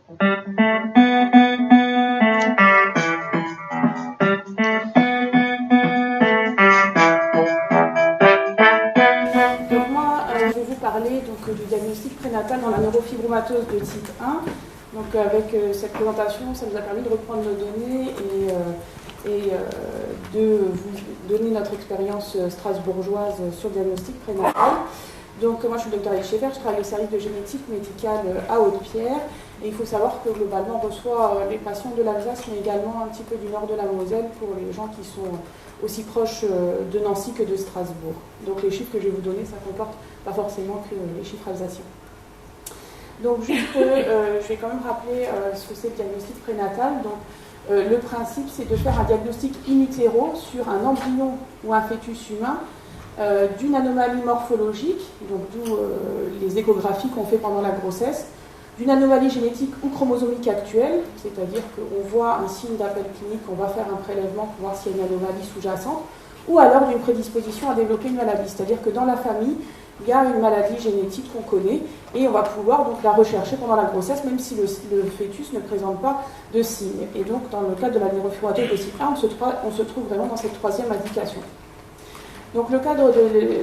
Donc moi, je vais vous parler du diagnostic prénatal dans la neurofibromatose de type 1. Donc avec cette présentation, ça nous a permis de reprendre nos données et de vous donner notre expérience strasbourgeoise sur le diagnostic prénatal. Donc moi je suis le docteur Alice Schaeffer, je travaille au service de génétique médicale à Haute-Pierre et il faut savoir que globalement on reçoit les patients de l'Alsace mais également un petit peu du nord de la Moselle pour les gens qui sont aussi proches de Nancy que de Strasbourg. Donc les chiffres que je vais vous donner, ça ne comporte pas forcément que les chiffres alsaciens. Donc juste, je vais quand même rappeler ce que c'est le diagnostic prénatal. Donc le principe c'est de faire un diagnostic in utero sur un embryon ou un fœtus humain d'une anomalie morphologique, donc d'où les échographies qu'on fait pendant la grossesse, d'une anomalie génétique ou chromosomique actuelle, c'est-à-dire qu'on voit un signe d'appel clinique, on va faire un prélèvement pour voir s'il y a une anomalie sous-jacente, ou alors d'une prédisposition à développer une maladie, c'est-à-dire que dans la famille, il y a une maladie génétique qu'on connaît et on va pouvoir donc la rechercher pendant la grossesse, même si le fœtus ne présente pas de signes. Et donc, dans le cadre de la neurofibromatose de type 1, on se trouve vraiment dans cette troisième indication. Donc le cadre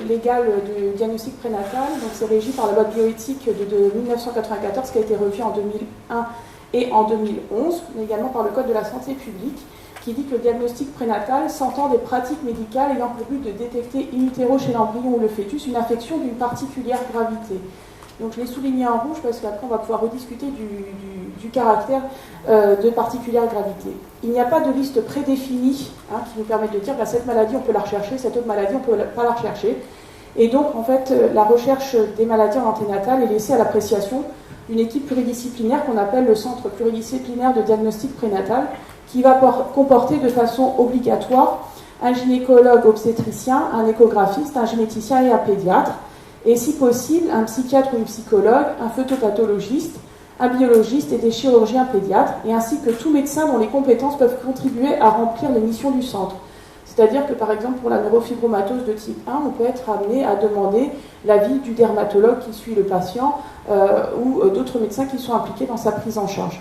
légal du diagnostic prénatal, c'est régi par la loi de bioéthique de 1994 qui a été revue en 2001 et en 2011, mais également par le Code de la santé publique qui dit que le diagnostic prénatal s'entend des pratiques médicales ayant pour but de détecter in utero chez l'embryon ou le fœtus une infection d'une particulière gravité. Donc je l'ai souligné en rouge parce qu'après on va pouvoir rediscuter du caractère de particulière gravité. Il n'y a pas de liste prédéfinie qui nous permet de dire cette maladie on peut la rechercher, cette autre maladie on ne peut pas la rechercher. Et donc en fait la recherche des maladies en anténatal est laissée à l'appréciation d'une équipe pluridisciplinaire qu'on appelle le Centre pluridisciplinaire de diagnostic prénatal qui va comporter de façon obligatoire un gynécologue obstétricien, un échographiste, un généticien et un pédiatre. Et si possible, un psychiatre ou une psychologue, un phytopathologiste, un biologiste et des chirurgiens pédiatres, et ainsi que tout médecin dont les compétences peuvent contribuer à remplir les missions du centre. C'est-à-dire que, par exemple, pour la neurofibromatose de type 1, on peut être amené à demander l'avis du dermatologue qui suit le patient ou d'autres médecins qui sont impliqués dans sa prise en charge.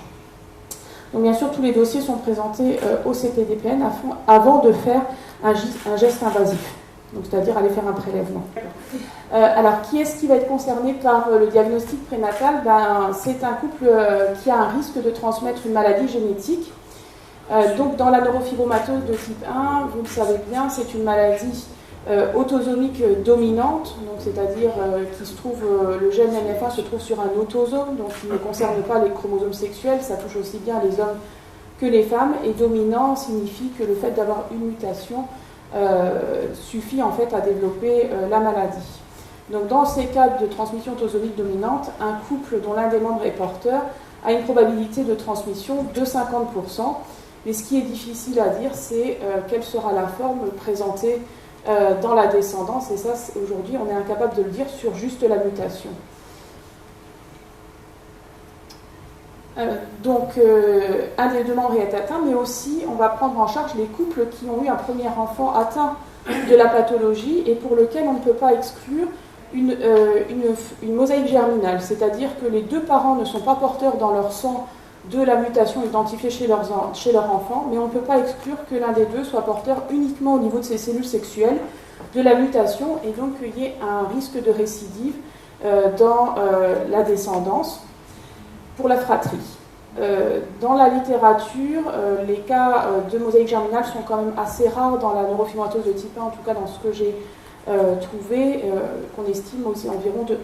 Donc, bien sûr, tous les dossiers sont présentés au CPDPN avant de faire un geste invasif. Donc, c'est-à-dire aller faire un prélèvement. Alors, qui est-ce qui va être concerné par le diagnostic prénatal ? C'est un couple qui a un risque de transmettre une maladie génétique. Donc, dans la neurofibromatose de type 1, vous le savez bien, c'est une maladie autosomique dominante, donc c'est-à-dire qui se trouve, le gène NF1 se trouve sur un autosome, donc il ne concerne pas les chromosomes sexuels, ça touche aussi bien les hommes que les femmes, et dominant signifie que le fait d'avoir une mutation suffit en fait à développer la maladie. Donc dans ces cas de transmission autosomique dominante, un couple dont l'un des membres est porteur a une probabilité de transmission de 50%, mais ce qui est difficile à dire, c'est quelle sera la forme présentée dans la descendance, et ça aujourd'hui on est incapable de le dire sur juste la mutation. Donc un des deux membres est atteint, mais aussi on va prendre en charge les couples qui ont eu un premier enfant atteint de la pathologie et pour lequel on ne peut pas exclure une mosaïque germinale, c'est-à-dire que les deux parents ne sont pas porteurs dans leur sang de la mutation identifiée chez leur enfant, mais on ne peut pas exclure que l'un des deux soit porteur uniquement au niveau de ses cellules sexuelles de la mutation et donc qu'il y ait un risque de récidive dans la descendance pour la fratrie. Dans la littérature, les cas de mosaïque germinale sont quand même assez rares dans la neurofibromatose de type 1, en tout cas dans ce que j'ai trouvé, qu'on estime aussi environ de 1%.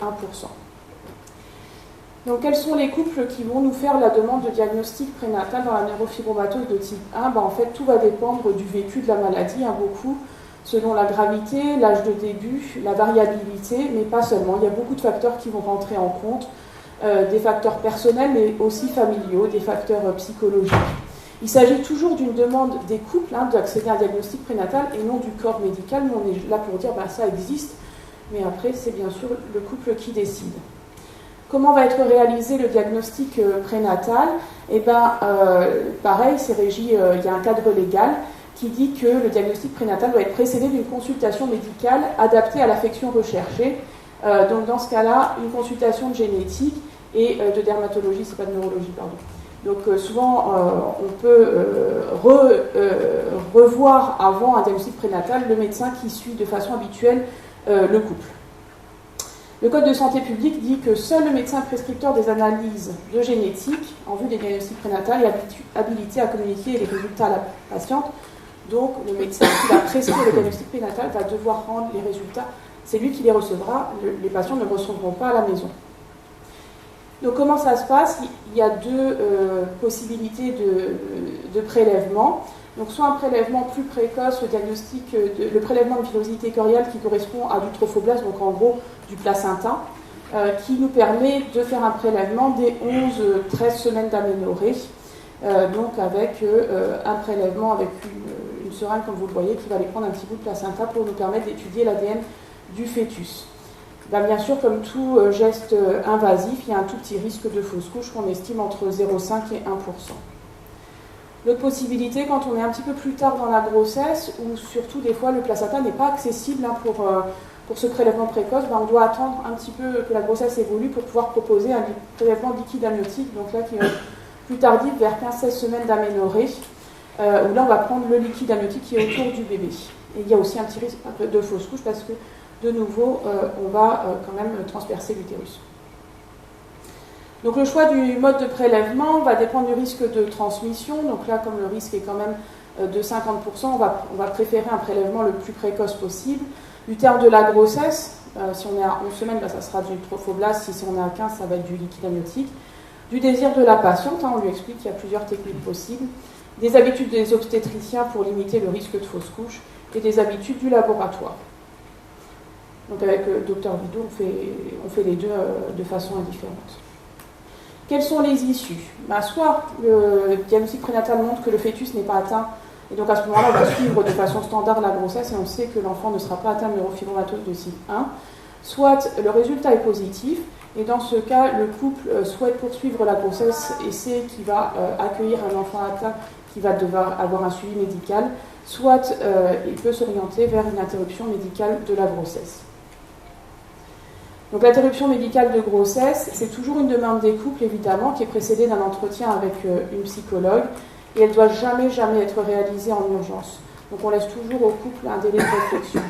Donc quels sont les couples qui vont nous faire la demande de diagnostic prénatal dans la neurofibromatose de type 1 En fait, tout va dépendre du vécu de la maladie, beaucoup, selon la gravité, l'âge de début, la variabilité, mais pas seulement. Il y a beaucoup de facteurs qui vont rentrer en compte, des facteurs personnels, mais aussi familiaux, des facteurs psychologiques. Il s'agit toujours d'une demande des couples d'accéder à un diagnostic prénatal et non du corps médical. Nous, on est là pour dire ça existe, mais après, c'est bien sûr le couple qui décide. Comment va être réalisé le diagnostic prénatal ? Pareil, c'est régi, il y a un cadre légal qui dit que le diagnostic prénatal doit être précédé d'une consultation médicale adaptée à l'affection recherchée. Donc dans ce cas-là, une consultation de génétique et de dermatologie, c'est pas de neurologie, pardon. Donc souvent, on peut revoir avant un diagnostic prénatal le médecin qui suit de façon habituelle le couple. Le Code de santé publique dit que seul le médecin prescripteur des analyses de génétique en vue des diagnostics prénatals est habilité à communiquer les résultats à la patiente. Donc le médecin qui va prescrire le diagnostic prénatal va devoir rendre les résultats. C'est lui qui les recevra, les patients ne le recevront pas à la maison. Donc comment ça se passe? Il y a deux possibilités de prélèvement. Donc soit un prélèvement plus précoce, le prélèvement de pilosité choriale qui correspond à du trophoblast, donc en gros du placenta, qui nous permet de faire un prélèvement dès 11-13 semaines d'aménorrhée, donc avec un prélèvement avec une seringue, comme vous le voyez, qui va aller prendre un petit bout de placenta pour nous permettre d'étudier l'ADN du fœtus. Ben, bien sûr, comme tout geste invasif, il y a un tout petit risque de fausse couche qu'on estime entre 0,5 et 1%. L'autre possibilité, quand on est un petit peu plus tard dans la grossesse, ou surtout des fois le placenta n'est pas accessible pour ce prélèvement précoce, ben on doit attendre un petit peu que la grossesse évolue pour pouvoir proposer un prélèvement liquide amniotique, donc là qui est plus tardif, vers 15-16 semaines d'aménorrhée, où là on va prendre le liquide amniotique qui est autour du bébé. Et il y a aussi un petit risque de fausse couche parce que de nouveau on va quand même transpercer l'utérus. Donc le choix du mode de prélèvement va dépendre du risque de transmission. Donc là, comme le risque est quand même de 50%, on va préférer un prélèvement le plus précoce possible. Du terme de la grossesse, si on est à 11 semaines, ben, ça sera du trophoblast. Si on est à 15, ça va être du liquide amniotique. Du désir de la patiente, on lui explique qu'il y a plusieurs techniques possibles. Des habitudes des obstétriciens pour limiter le risque de fausse couche. Et des habitudes du laboratoire. Donc avec le docteur Vidot, on fait les deux de façon indifférente. Quelles sont les issues? Ben, soit le diagnostic prénatal montre que le fœtus n'est pas atteint, et donc à ce moment-là, on va suivre de façon standard la grossesse et on sait que l'enfant ne sera pas atteint de neurofibromatose de type 1. Soit le résultat est positif, et dans ce cas, le couple souhaite poursuivre la grossesse et sait qu'il va accueillir un enfant atteint qui va devoir avoir un suivi médical, soit il peut s'orienter vers une interruption médicale de la grossesse. Donc l'interruption médicale de grossesse, c'est toujours une demande des couples, évidemment, qui est précédée d'un entretien avec une psychologue, et elle ne doit jamais être réalisée en urgence. Donc on laisse toujours au couple un délai de réflexion.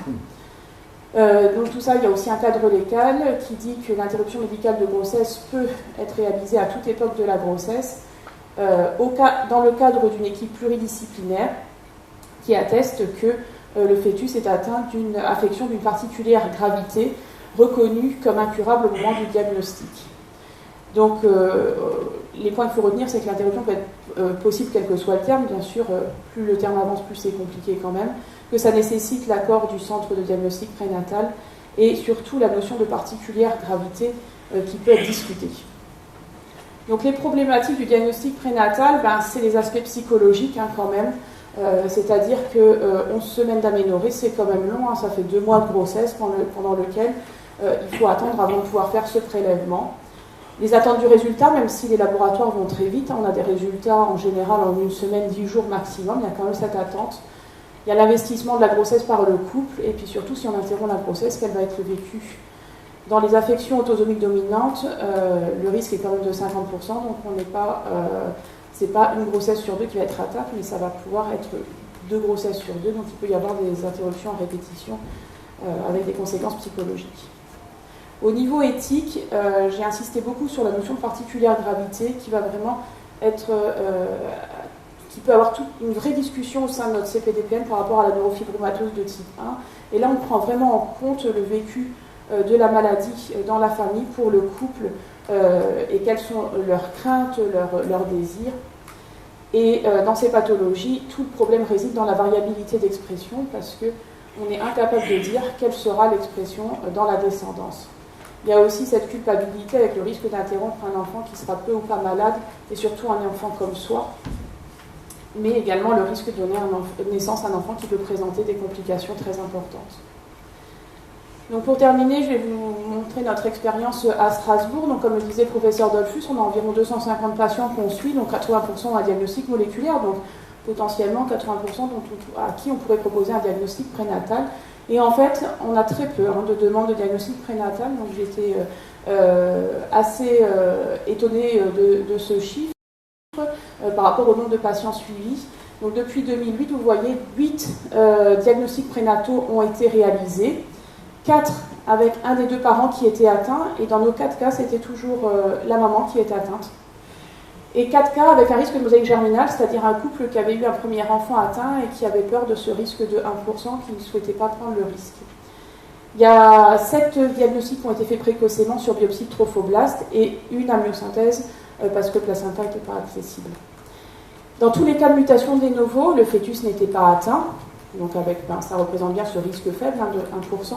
Donc tout ça, il y a aussi un cadre légal qui dit que l'interruption médicale de grossesse peut être réalisée à toute époque de la grossesse, dans le cadre d'une équipe pluridisciplinaire qui atteste que le fœtus est atteint d'une affection d'une particulière gravité, reconnue comme incurable au moment du diagnostic. Donc, les points qu'il faut retenir, c'est que l'interruption peut être possible quel que soit le terme. Bien sûr, plus le terme avance, plus c'est compliqué quand même. Que ça nécessite l'accord du centre de diagnostic prénatal et surtout la notion de particulière gravité qui peut être discutée. Donc, les problématiques du diagnostic prénatal, ben, c'est les aspects psychologiques quand même. C'est-à-dire que 11 semaines d'aménorrhée, c'est quand même long. Ça fait 2 mois de grossesse pendant lequel il faut attendre avant de pouvoir faire ce prélèvement. Les attentes du résultat, même si les laboratoires vont très vite, on a des résultats en général en 1 semaine, 10 jours maximum, il y a quand même cette attente. Il y a l'investissement de la grossesse par le couple, et puis surtout, si on interrompt la grossesse, qu'elle va être vécue. Dans les affections autosomiques dominantes, le risque est quand même de 50%, donc on n'est pas, c'est pas une grossesse sur 2 qui va être atteinte, mais ça va pouvoir être 2 grossesses sur 2, donc il peut y avoir des interruptions en répétition avec des conséquences psychologiques. Au niveau éthique, j'ai insisté beaucoup sur la notion de particulière gravité qui va vraiment être, qui peut avoir toute une vraie discussion au sein de notre CPDPN par rapport à la neurofibromatose de type 1. Et là, on prend vraiment en compte le vécu de la maladie dans la famille pour le couple et quelles sont leurs craintes, leurs désirs. Et dans ces pathologies, tout le problème réside dans la variabilité d'expression parce qu'on est incapable de dire quelle sera l'expression dans la descendance. Il y a aussi cette culpabilité avec le risque d'interrompre un enfant qui sera peu ou pas malade, et surtout un enfant comme soi, mais également le risque de donner naissance à un enfant qui peut présenter des complications très importantes. Donc pour terminer, je vais vous montrer notre expérience à Strasbourg. Donc comme le disait le professeur Dollfus, on a environ 250 patients qu'on suit, donc 80% ont un diagnostic moléculaire, donc potentiellement 80% à qui on pourrait proposer un diagnostic prénatal. Et en fait, on a très peu de demandes de diagnostic prénatal. Donc j'ai été assez étonné de ce chiffre par rapport au nombre de patients suivis. Donc depuis 2008, vous voyez, 8 diagnostics prénataux ont été réalisés, 4 avec un des 2 parents qui était atteint, et dans nos 4 cas, c'était toujours la maman qui était atteinte. Et 4 cas avec un risque de mosaïque germinale, c'est-à-dire un couple qui avait eu un premier enfant atteint et qui avait peur de ce risque de 1%, qui ne souhaitait pas prendre le risque. Il y a 7 diagnostics qui ont été faits précocement sur biopsie de trophoblaste et une amniosynthèse parce que le placenta n'était pas accessible. Dans tous les cas de mutation de novo, le fœtus n'était pas atteint, donc ça représente bien ce risque faible de 1%.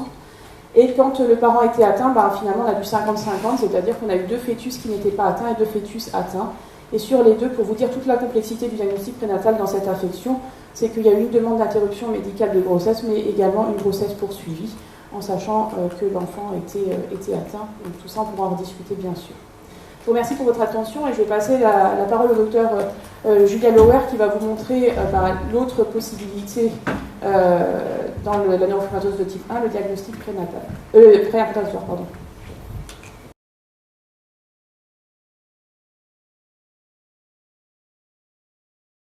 Et quand le parent était atteint, finalement on a du 50-50, c'est-à-dire qu'on a eu 2 fœtus qui n'étaient pas atteints et 2 fœtus atteints. Et sur les 2, pour vous dire toute la complexité du diagnostic prénatal dans cette affection, c'est qu'il y a eu une demande d'interruption médicale de grossesse, mais également une grossesse poursuivie, en sachant que l'enfant était atteint. Donc tout ça, on pourra en rediscuter bien sûr. Je vous remercie pour votre attention et je vais passer la parole au docteur Julia Lauer qui va vous montrer l'autre possibilité dans la neurofibromatose de type 1, le diagnostic prénatal. Préimplantatoire, pardon.